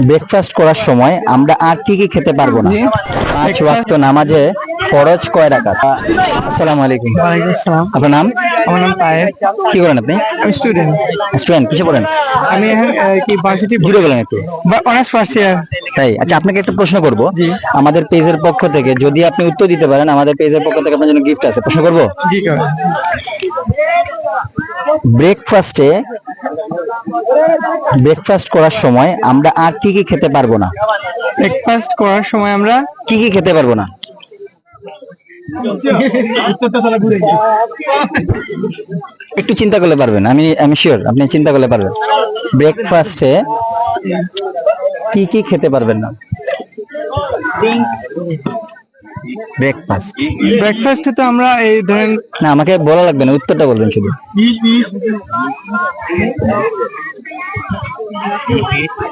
Breakfast করার সময় আমরা আর কি কি খেতে পারবো না? 5 ওয়াক্ত নামাজে ফরজ কয় রাকাত? আসসালামু আলাইকুম। ওয়ালাইকুম আসসালাম। আপনার নাম? আমার নাম তায়েব। কি করেন আপনি? আমি স্টুডেন্ট। স্টুডেন্ট কিসে পড়েন? আমি এখন কি ভার্সিটি জুড়ে বলেন একটু। Honours first year. তাই? আচ্ছা, আপনাকে একটা প্রশ্ন করব। জি। আমাদের পেজের পক্ষ থেকে যদি আপনি উত্তর দিতে পারেন, আমাদের পেজের পক্ষ থেকে আপনার জন্য গিফট আছে। প্রশ্ন করব। জি করেন। ব্রেকফাস্ট করার সময় আমরা আর কি কি খেতে পারবো না? ব্রেকফাস্ট করার সময় আমরা কি কি খেতে পারবো না? একটু চিন্তা করলে পারবেন। আমি শিওর আপনি চিন্তা করলে পারবেন। ব্রেকফাস্টে কি কি খেতে পারবেন না? ব্রেকফাস্টে তো আমরা এই ধরেন না, আমাকে বলা লাগবে না, উত্তরটা বলবেন শুধু।